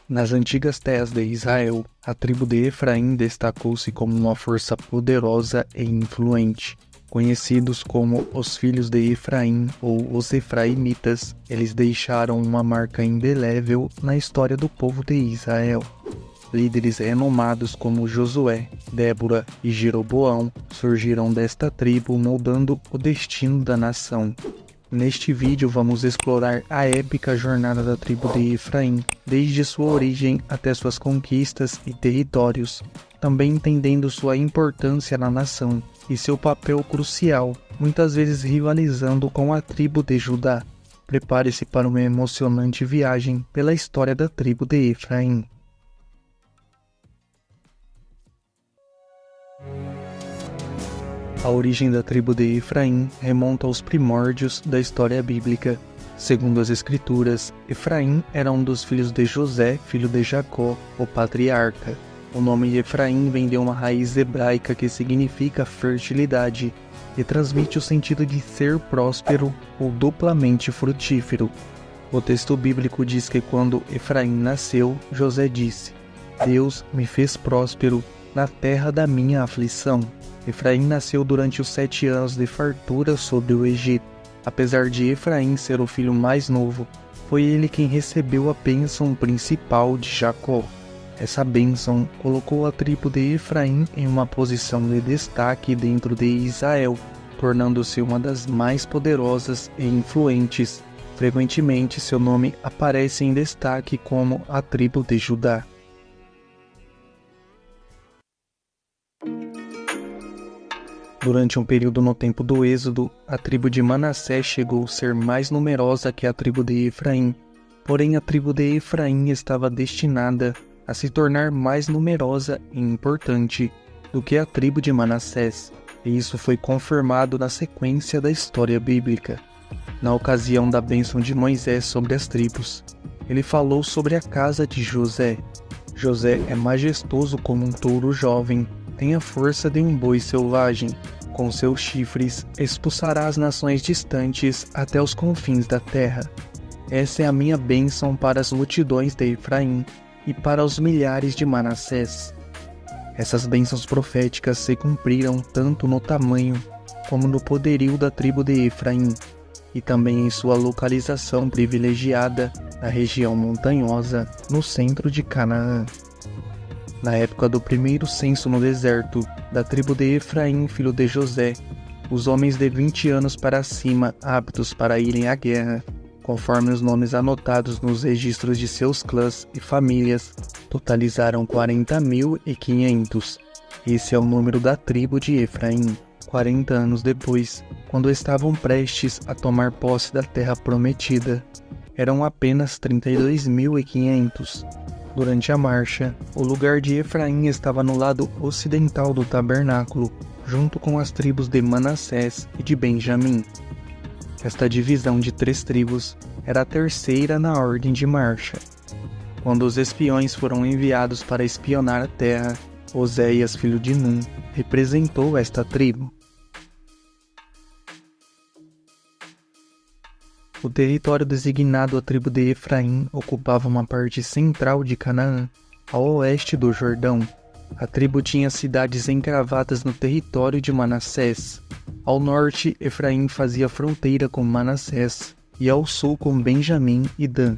Nas antigas terras de Israel, a tribo de Efraim destacou-se como uma força poderosa e influente. Conhecidos como os filhos de Efraim ou os Efraimitas, eles deixaram uma marca indelével na história do povo de Israel. Líderes renomados como Josué, Débora e Jeroboão surgiram desta tribo, moldando o destino da nação. Neste vídeo vamos explorar a épica jornada da tribo de Efraim, desde sua origem até suas conquistas e territórios, também entendendo sua importância na nação e seu papel crucial, muitas vezes rivalizando com a tribo de Judá. Prepare-se para uma emocionante viagem pela história da tribo de Efraim. A origem da tribo de Efraim remonta aos primórdios da história bíblica. Segundo as escrituras, Efraim era um dos filhos de José, filho de Jacó, o patriarca. O nome Efraim vem de uma raiz hebraica que significa fertilidade e transmite o sentido de ser próspero ou duplamente frutífero. O texto bíblico diz que quando Efraim nasceu, José disse: "Deus me fez próspero na terra da minha aflição." Efraim nasceu durante os 7 anos de fartura sobre o Egito. Apesar de Efraim ser o filho mais novo, foi ele quem recebeu a bênção principal de Jacó. Essa bênção colocou a tribo de Efraim em uma posição de destaque dentro de Israel, tornando-se uma das mais poderosas e influentes. Frequentemente, seu nome aparece em destaque como a tribo de Judá. Durante um período no tempo do Êxodo, a tribo de Manassés chegou a ser mais numerosa que a tribo de Efraim. Porém, a tribo de Efraim estava destinada a se tornar mais numerosa e importante do que a tribo de Manassés, e isso foi confirmado na sequência da história bíblica. Na ocasião da bênção de Moisés sobre as tribos, ele falou sobre a casa de José. José é majestoso como um touro jovem, tem a força de um boi selvagem. Com seus chifres, expulsará as nações distantes até os confins da terra. Essa é a minha bênção para as multidões de Efraim e para os milhares de Manassés. Essas bênçãos proféticas se cumpriram tanto no tamanho como no poderio da tribo de Efraim, e também em sua localização privilegiada na região montanhosa, no centro de Canaã. Na época do primeiro censo no deserto, da tribo de Efraim, filho de José, os homens de 20 anos para cima, aptos para irem à guerra, conforme os nomes anotados nos registros de seus clãs e famílias, totalizaram 40.500. Esse é o número da tribo de Efraim. 40 anos depois, quando estavam prestes a tomar posse da terra prometida, eram apenas 32.500. Durante a marcha, o lugar de Efraim estava no lado ocidental do tabernáculo, junto com as tribos de Manassés e de Benjamim. Esta divisão de 3 tribos era a terceira na ordem de marcha. Quando os espiões foram enviados para espionar a terra, Oséias, filho de Num, representou esta tribo. O território designado à tribo de Efraim ocupava uma parte central de Canaã, ao oeste do Jordão. A tribo tinha cidades encravadas no território de Manassés. Ao norte, Efraim fazia fronteira com Manassés, e ao sul com Benjamim e Dan.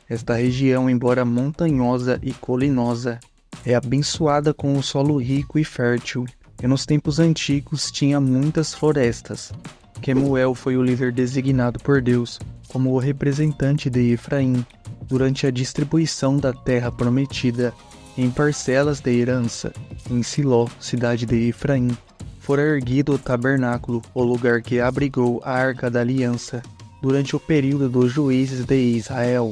Esta região, embora montanhosa e colinosa, é abençoada com um solo rico e fértil, e nos tempos antigos tinha muitas florestas. Quemuel foi o líder designado por Deus como o representante de Efraim durante a distribuição da terra prometida em parcelas de herança. Em Siló, cidade de Efraim, fora erguido o tabernáculo, o lugar que abrigou a Arca da Aliança durante o período dos juízes de Israel.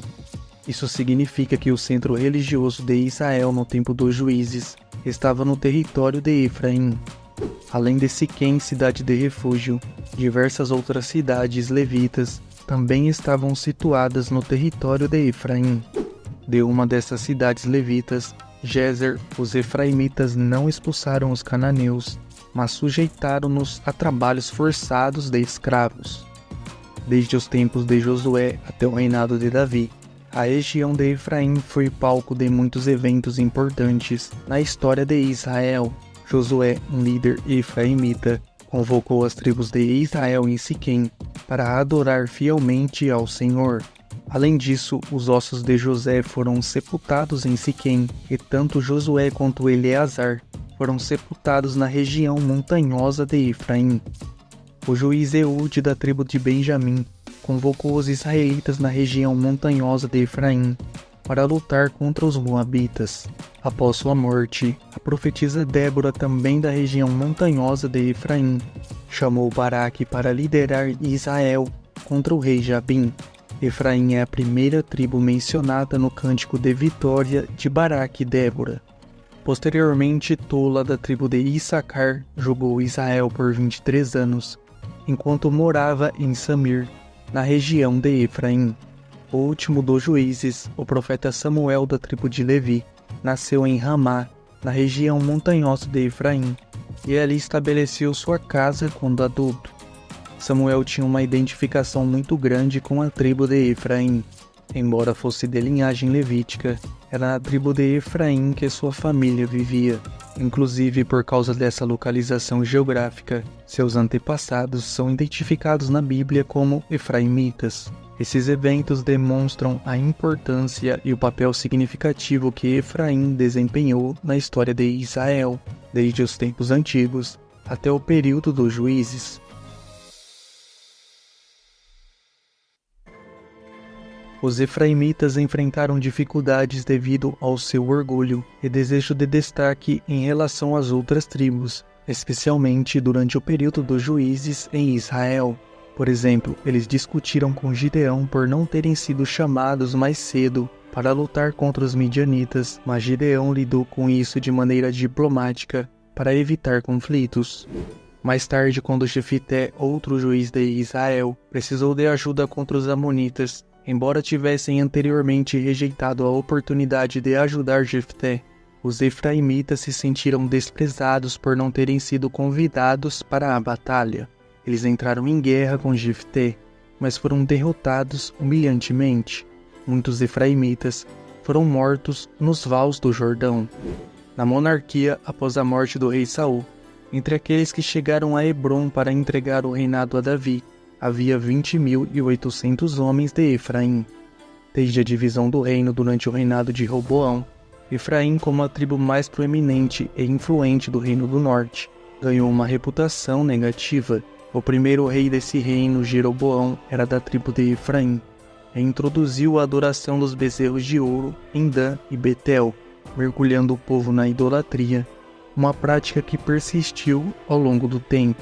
Isso significa que o centro religioso de Israel no tempo dos juízes estava no território de Efraim. Além de Siquém, cidade de refúgio, diversas outras cidades levitas também estavam situadas no território de Efraim. De uma dessas cidades levitas, Gézer, os efraimitas não expulsaram os cananeus, mas sujeitaram-nos a trabalhos forçados de escravos. Desde os tempos de Josué até o reinado de Davi, A região de Efraim foi palco de muitos eventos importantes na história de Israel. Josué, um líder efraimita, convocou as tribos de Israel em Siquém para adorar fielmente ao Senhor. Além disso, os ossos de José foram sepultados em Siquém, e tanto Josué quanto Eleazar foram sepultados na região montanhosa de Efraim. O juiz Eude da tribo de Benjamim convocou os israelitas na região montanhosa de Efraim para lutar contra os moabitas. Após sua morte, a profetisa Débora, também da região montanhosa de Efraim, chamou Baraque para liderar Israel contra o rei Jabim. Efraim é a primeira tribo mencionada no cântico de vitória de Baraque e Débora. Posteriormente, Tola, da tribo de Issacar, julgou Israel por 23 anos, enquanto morava em Samir, na região de Efraim. O último dos juízes, o profeta Samuel, da tribo de Levi, nasceu em Ramá, na região montanhosa de Efraim, e ali estabeleceu sua casa quando adulto. Samuel tinha uma identificação muito grande com a tribo de Efraim. Embora fosse de linhagem levítica, era na tribo de Efraim que sua família vivia. Inclusive, por causa dessa localização geográfica, seus antepassados são identificados na Bíblia como efraimitas. Esses eventos demonstram a importância e o papel significativo que Efraim desempenhou na história de Israel, desde os tempos antigos até o período dos juízes. Os efraimitas enfrentaram dificuldades devido ao seu orgulho e desejo de destaque em relação às outras tribos, especialmente durante o período dos juízes em Israel. Por exemplo, eles discutiram com Gideão por não terem sido chamados mais cedo para lutar contra os midianitas, mas Gideão lidou com isso de maneira diplomática para evitar conflitos. Mais tarde, quando Jefité, outro juiz de Israel, precisou de ajuda contra os amonitas, embora tivessem anteriormente rejeitado a oportunidade de ajudar Jefté, os efraimitas se sentiram desprezados por não terem sido convidados para a batalha. Eles entraram em guerra com Jefté, mas foram derrotados humilhantemente. Muitos efraimitas foram mortos nos vales do Jordão. Na monarquia, após a morte do rei Saul, entre aqueles que chegaram a Hebrom para entregar o reinado a Davi, havia 20.800 homens de Efraim. Desde a divisão do reino durante o reinado de Roboão, Efraim, como a tribo mais proeminente e influente do reino do norte, ganhou uma reputação negativa. O primeiro rei desse reino, Jeroboão, era da tribo de Efraim, e introduziu a adoração dos bezerros de ouro em Dan e Betel, mergulhando o povo na idolatria, uma prática que persistiu ao longo do tempo.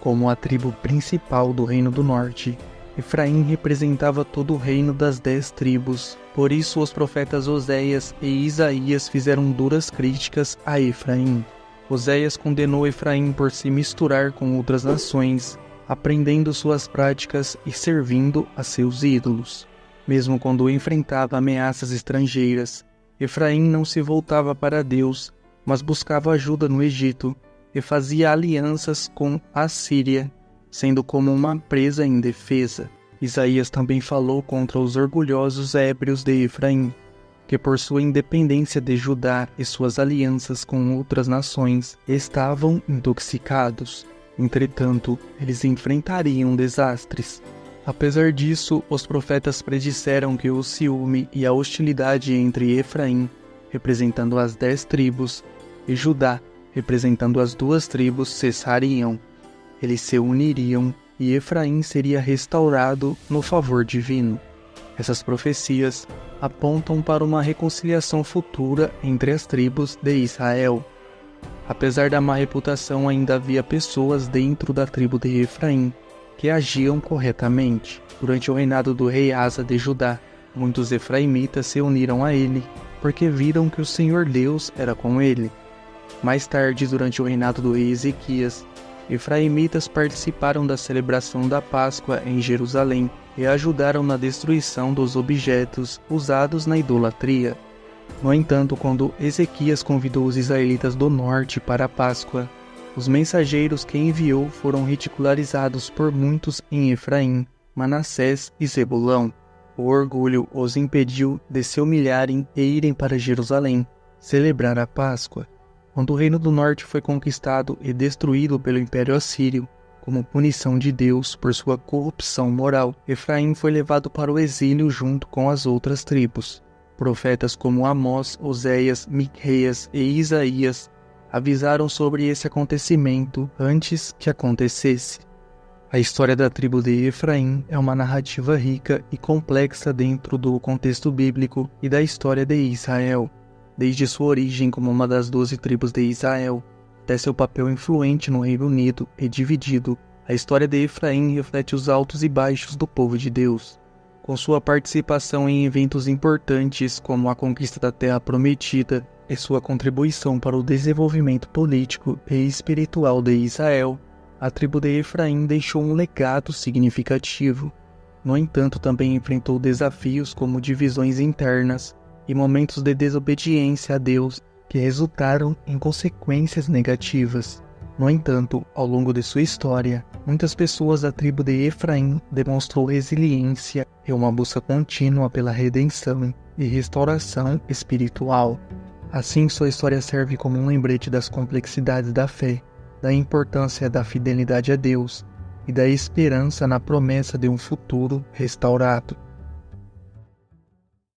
Como a tribo principal do reino do norte, Efraim representava todo o reino das 10 tribos. Por isso os profetas Oséias e Isaías fizeram duras críticas a Efraim. Oséias condenou Efraim por se misturar com outras nações, aprendendo suas práticas e servindo a seus ídolos. Mesmo quando enfrentava ameaças estrangeiras, Efraim não se voltava para Deus, mas buscava ajuda no Egito, e fazia alianças com a Síria, sendo como uma presa indefesa. Isaías também falou contra os orgulhosos hébrios de Efraim, que por sua independência de Judá e suas alianças com outras nações, estavam intoxicados. Entretanto, eles enfrentariam desastres. Apesar disso, os profetas predisseram que o ciúme e a hostilidade entre Efraim, representando as 10 tribos, e Judá, representando as 2 tribos, cessariam. Eles se uniriam e Efraim seria restaurado no favor divino. Essas profecias apontam para uma reconciliação futura entre as tribos de Israel. Apesar da má reputação, ainda havia pessoas dentro da tribo de Efraim que agiam corretamente. Durante o reinado do rei Asa de Judá, muitos efraimitas se uniram a ele, porque viram que o Senhor Deus era com ele. Mais tarde, durante o reinado do rei Ezequias, efraimitas participaram da celebração da Páscoa em Jerusalém e ajudaram na destruição dos objetos usados na idolatria. No entanto, quando Ezequias convidou os israelitas do norte para a Páscoa, os mensageiros que enviou foram ridicularizados por muitos em Efraim, Manassés e Zebulão. O orgulho os impediu de se humilharem e irem para Jerusalém, celebrar a Páscoa. Quando o Reino do Norte foi conquistado e destruído pelo Império Assírio, como punição de Deus por sua corrupção moral, Efraim foi levado para o exílio junto com as outras tribos. Profetas como Amós, Oséias, Miqueias e Isaías avisaram sobre esse acontecimento antes que acontecesse. A história da tribo de Efraim é uma narrativa rica e complexa dentro do contexto bíblico e da história de Israel. Desde sua origem como uma das 12 tribos de Israel, até seu papel influente no Reino Unido e dividido, a história de Efraim reflete os altos e baixos do povo de Deus. Com sua participação em eventos importantes como a conquista da Terra Prometida e sua contribuição para o desenvolvimento político e espiritual de Israel, a tribo de Efraim deixou um legado significativo. No entanto, também enfrentou desafios como divisões internas e momentos de desobediência a Deus que resultaram em consequências negativas. No entanto, ao longo de sua história, muitas pessoas da tribo de Efraim demonstrou resiliência e uma busca contínua pela redenção e restauração espiritual. Assim, sua história serve como um lembrete das complexidades da fé, da importância da fidelidade a Deus e da esperança na promessa de um futuro restaurado.